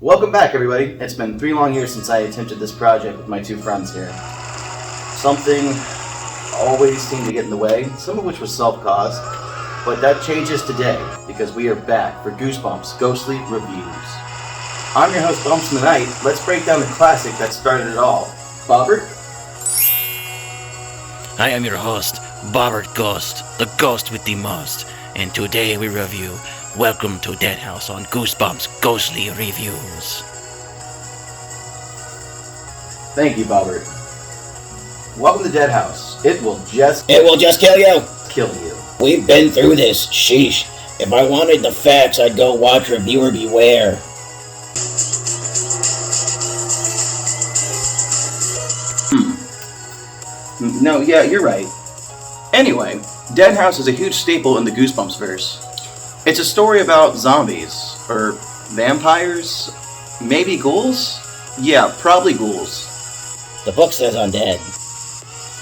Welcome back, everybody. It's been 3 long years since I attempted this project with my 2 friends here. Something always seemed to get in the way, some of which was self-caused, but that changes today because we are back for Goosebumps Ghostly Reviews. I'm your host, Bumps, and tonight, let's break down the classic that started it all. Bobbert? I am your host, Bobbert Ghost, the ghost with the most, and today we review Welcome to Dead House on Goosebumps Ghostly Reviews. Thank you, Bobbert. Welcome to Dead House. It will just kill you. Kill you. We've been through this. Sheesh. If I wanted the facts, I'd go watch Reviewer Beware. No, yeah, you're right. Anyway, Dead House is a huge staple in the Goosebumps verse. It's a story about zombies, or vampires, maybe ghouls? Yeah, probably ghouls. The book says undead.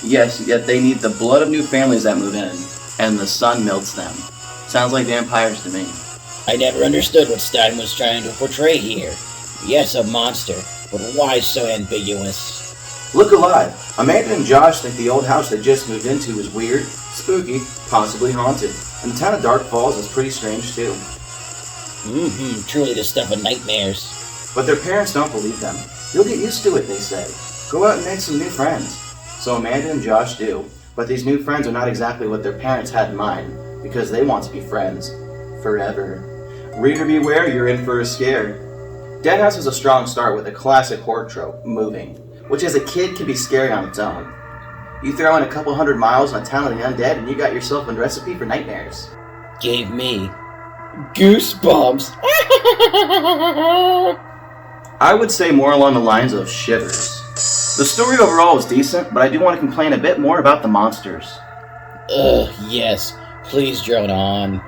Yes, yet they need the blood of new families that move in, and the sun melts them. Sounds like vampires to me. I never understood what Stein was trying to portray here. Yes, a monster, but why so ambiguous? Look alive! Amanda and Josh think the old house they just moved into is weird, spooky, possibly haunted. And the town of Dark Falls is pretty strange too. Truly the stuff of nightmares. But their parents don't believe them. You'll get used to it, they say. Go out and make some new friends. So Amanda and Josh do. But these new friends are not exactly what their parents had in mind, because they want to be friends. Forever. Reader beware, you're in for a scare. Dead House is a strong start with a classic horror trope, moving, which as a kid can be scary on its own. You throw in a couple 100 miles in a town of the undead and you got yourself a recipe for nightmares. Gave me goosebumps. I would say more along the lines of shivers. The story overall was decent, but I do want to complain a bit more about the monsters. Yes. Please drone on.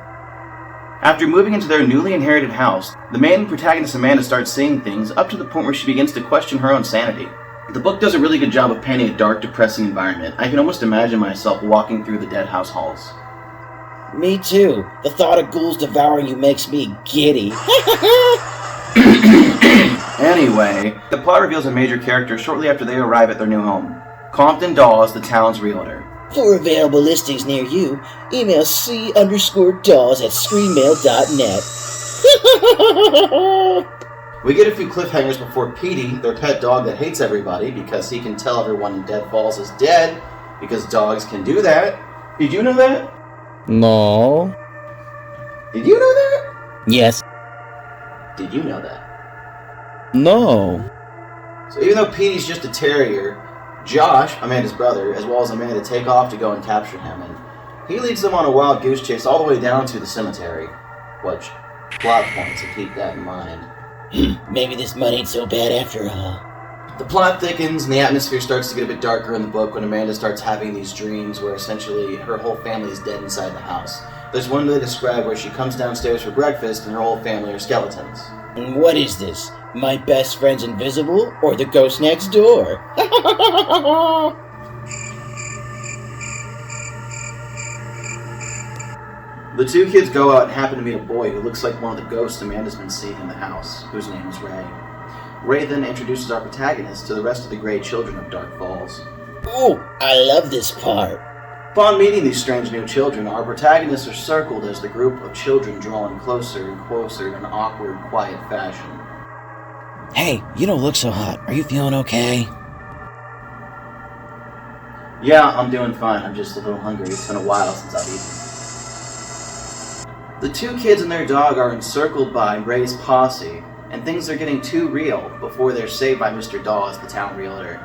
After moving into their newly inherited house, the main protagonist Amanda starts seeing things up to the point where she begins to question her own sanity. The book does a really good job of painting a dark, depressing environment. I can almost imagine myself walking through the Dead House halls. Me too. The thought of ghouls devouring you makes me giddy. Anyway, the plot reveals a major character shortly after they arrive at their new home. Compton Dawes, the town's realtor. For available listings near you, email c_dawes@screenmail.net. We get a few cliffhangers before Petey, their pet dog that hates everybody because he can tell everyone in Dead Falls is dead, because dogs can do that. Did you know that? No. Did you know that? Yes. Did you know that? No. So even though Petey's just a terrier, Josh, Amanda's brother, as well as Amanda take off to go and capture him, and he leads them on a wild goose chase all the way down to the cemetery. Which, plot point to keep that in mind. Maybe this mud ain't so bad after all. The plot thickens and the atmosphere starts to get a bit darker in the book when Amanda starts having these dreams where essentially her whole family is dead inside the house. There's one they describe where she comes downstairs for breakfast and her whole family are skeletons. And what is this? My best friend's invisible or the ghost next door? The 2 kids go out and happen to meet a boy who looks like one of the ghosts Amanda's been seeing in the house, whose name is Ray. Ray then introduces our protagonist to the rest of the great children of Dark Falls. Oh, I love this part. Upon meeting these strange new children, our protagonists are circled as the group of children drawing closer and closer in an awkward, quiet fashion. Hey, you don't look so hot. Are you feeling okay? Yeah, I'm doing fine. I'm just a little hungry. It's been a while since I've eaten. The 2 kids and their dog are encircled by Ray's posse, and things are getting too real before they're saved by Mr. Dawes, the town realtor.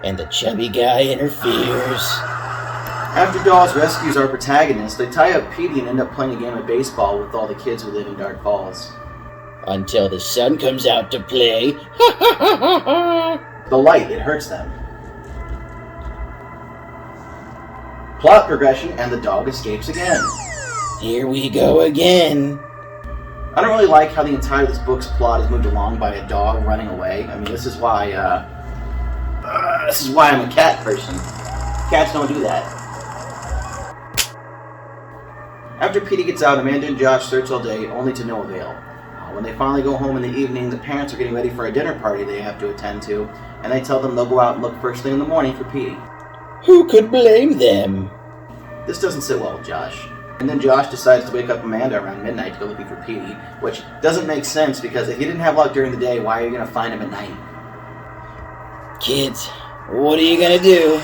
And the chubby guy interferes. After Dawes rescues our protagonist, they tie up Petey and end up playing a game of baseball with all the kids who live in Dark Falls. Until the sun comes out to play. The light, it hurts them. Plot progression, and the dog escapes again. Here we go again. I don't really like how the entire of this book's plot is moved along by a dog running away. I mean, this is why I'm a cat person. Cats don't do that. After Petey gets out, Amanda and Josh search all day, only to no avail. When they finally go home in the evening, the parents are getting ready for a dinner party they have to attend to, and they tell them they'll go out and look first thing in the morning for Petey. Who could blame them? This doesn't sit well with Josh. And then Josh decides to wake up Amanda around midnight to go looking for Petey, which doesn't make sense because if he didn't have luck during the day, why are you going to find him at night? Kids, what are you gonna do?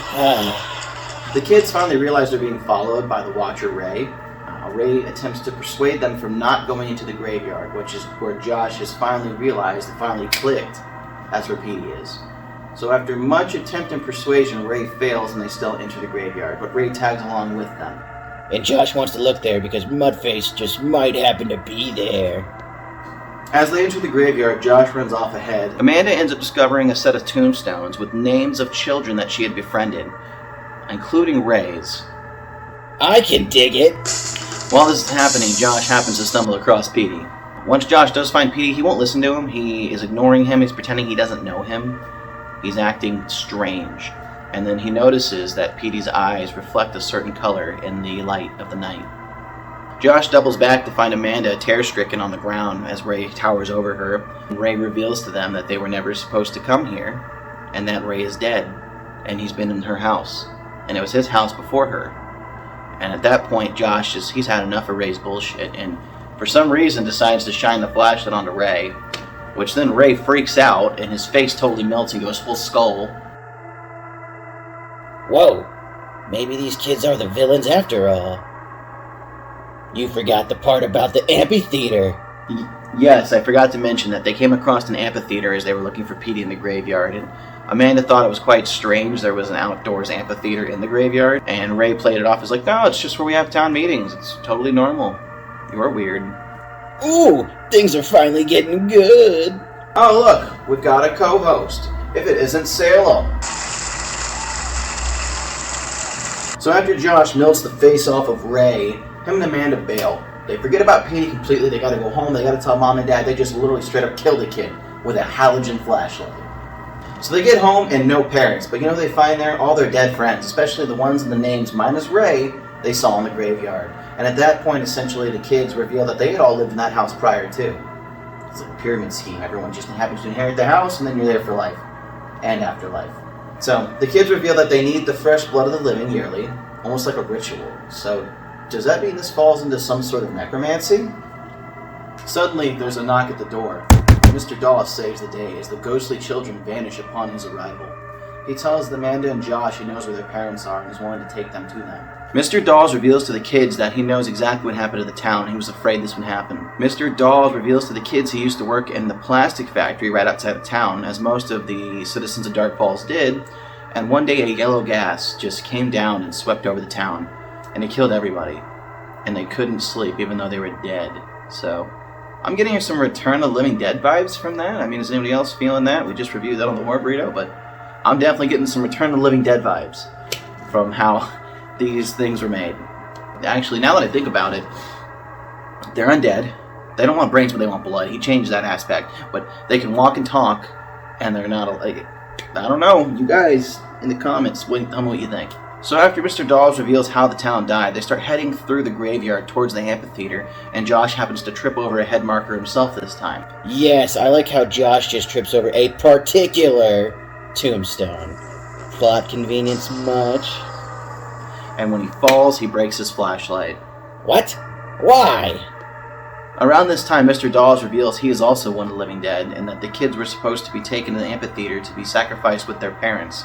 The kids finally realize they're being followed by the Watcher Ray. Ray attempts to persuade them from not going into the graveyard, which is where Josh has finally realized and finally clicked that's where Petey is. So after much attempt and persuasion, Ray fails and they still enter the graveyard, but Ray tags along with them. And Josh wants to look there because Mudface just might happen to be there. As they enter the graveyard, Josh runs off ahead. Amanda ends up discovering a set of tombstones with names of children that she had befriended, including Ray's. I can dig it. While this is happening, Josh happens to stumble across Petey. Once Josh does find Petey, he won't listen to him. He is ignoring him. He's pretending he doesn't know him. He's acting strange. And then he notices that Petey's eyes reflect a certain color in the light of the night. Josh doubles back to find Amanda terror-stricken on the ground as Ray towers over her. Ray reveals to them that they were never supposed to come here, and that Ray is dead, and he's been in her house. And it was his house before her. And at that point, Josh he's had enough of Ray's bullshit, and for some reason decides to shine the flashlight onto Ray, which then Ray freaks out, and his face totally melts and goes full skull. Whoa, maybe these kids are the villains after all. You forgot the part about the amphitheater. Yes, I forgot to mention that they came across an amphitheater as they were looking for Petey in the graveyard, and Amanda thought it was quite strange there was an outdoors amphitheater in the graveyard, and Ray played it off as like, no, it's just where we have town meetings. It's totally normal. You're weird. Ooh, things are finally getting good. Oh, look, we've got a co-host. If it isn't Salem. So after Josh melts the face off of Ray, him and Amanda bail. They forget about Petey completely. They gotta go home. They gotta tell mom and dad they just literally straight up killed a kid with a halogen flashlight. So they get home and no parents, but you know they find there? All their dead friends, especially the ones in the names minus Ray they saw in the graveyard. And at that point, essentially, the kids reveal that they had all lived in that house prior too. It's like a pyramid scheme. Everyone just happens to inherit the house, and then you're there for life and afterlife. So the kids reveal that they need the fresh blood of the living yearly, almost like a ritual. So does that mean this falls into some sort of necromancy? Suddenly, there's a knock at the door. Mr. Dawes saves the day as the ghostly children vanish upon his arrival. He tells Amanda and Josh he knows where their parents are and is willing to take them to them. Mr. Dawes reveals to the kids that he knows exactly what happened to the town and he was afraid this would happen. Mr. Dawes reveals to the kids he used to work in the plastic factory right outside of town, as most of the citizens of Dark Falls did, and one day a yellow gas just came down and swept over the town, and it killed everybody. And they couldn't sleep even though they were dead. So I'm getting some Return of the Living Dead vibes from that. I mean, is anybody else feeling that? We just reviewed that on the War Burrito, but I'm definitely getting some Return of the Living Dead vibes from how these things were made. Actually, now that I think about it, they're undead. They don't want brains, but they want blood. He changed that aspect. But they can walk and talk, and they're not like, I don't know. You guys in the comments, tell me what you think. So after Mr. Dawes reveals how the town died, they start heading through the graveyard towards the amphitheater, and Josh happens to trip over a head marker himself this time. Yes, I like how Josh just trips over a particular tombstone. Plot convenience much? And when he falls, he breaks his flashlight. What? Why? Around this time, Mr. Dawes reveals he is also one of the living dead, and that the kids were supposed to be taken to the amphitheater to be sacrificed with their parents.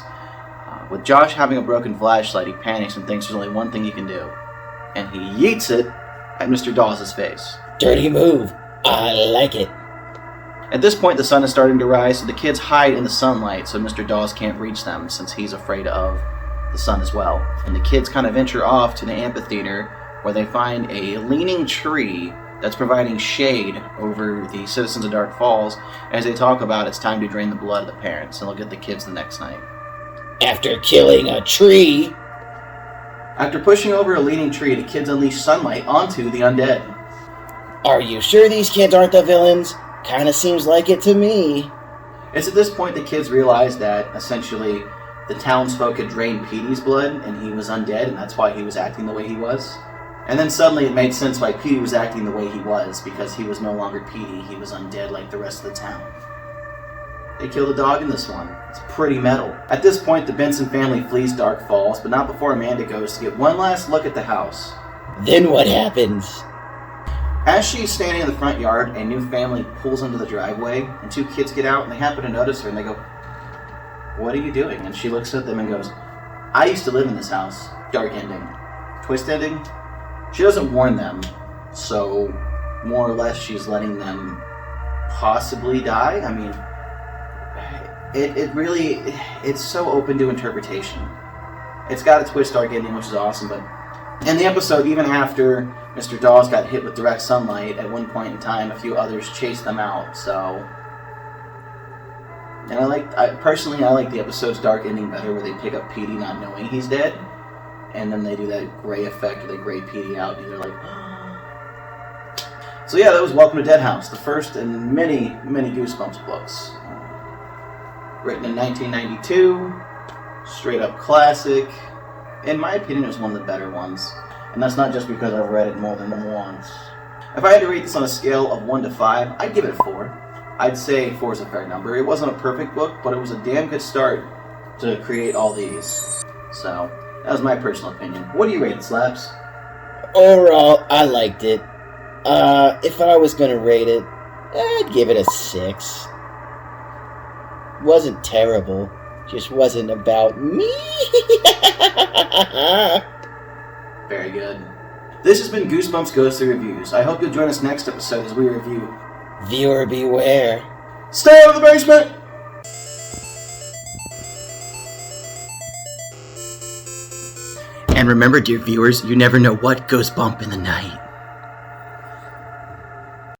With Josh having a broken flashlight, he panics and thinks there's only one thing he can do. And he yeets it at Mr. Dawes' face. Dirty move. I like it. At this point, the sun is starting to rise, so the kids hide in the sunlight so Mr. Dawes can't reach them, since he's afraid of the sun as well. And the kids kind of venture off to the amphitheater, where they find a leaning tree that's providing shade over the citizens of Dark Falls as they talk about it's time to drain the blood of the parents, and they'll get the kids the next night. After killing a tree. After pushing over a leaning tree, the kids unleash sunlight onto the undead. Are you sure these kids aren't the villains? Kinda seems like it to me. It's at this point the kids realize that, essentially, the townsfolk had drained Petey's blood, and he was undead, and that's why he was acting the way he was. And then suddenly it made sense why Petey was acting the way he was, because he was no longer Petey, he was undead like the rest of the town. They killed a dog in this one. It's pretty metal. At this point, the Benson family flees Dark Falls, but not before Amanda goes to get one last look at the house. Then what happens? As she's standing in the front yard, a new family pulls into the driveway, and two kids get out, and they happen to notice her, and they go, "What are you doing?" And she looks at them and goes, "I used to live in this house." Dark ending. Twist ending? She doesn't warn them, so more or less she's letting them possibly die. I mean, it's so open to interpretation. It's got a twist dark ending, which is awesome, but in the episode, even after Mr. Dawes got hit with direct sunlight, at one point in time, a few others chased them out, so... And personally, I like the episode's dark ending better, where they pick up Petey not knowing he's dead, and then they do that gray effect where they gray Petey out, and they're like... So yeah, that was Welcome to Dead House, the first in many, many Goosebumps books. Written in 1992, straight up classic. In my opinion, it was one of the better ones. And that's not just because I've read it more than once. If I had to rate this on a scale of 1 to 5, I'd give it a 4. I'd say 4 is a fair number. It wasn't a perfect book, but it was a damn good start to create all these. So, that was my personal opinion. What do you rate it, Slaps? Overall, I liked it. If I was gonna rate it, I'd give it a 6. Wasn't terrible. Just wasn't about me. Very good. This has been Goosebumps Ghostly Reviews. I hope you'll join us next episode as we review... Viewer beware. Stay out of the basement! And remember, dear viewers, you never know what goes bump in the night.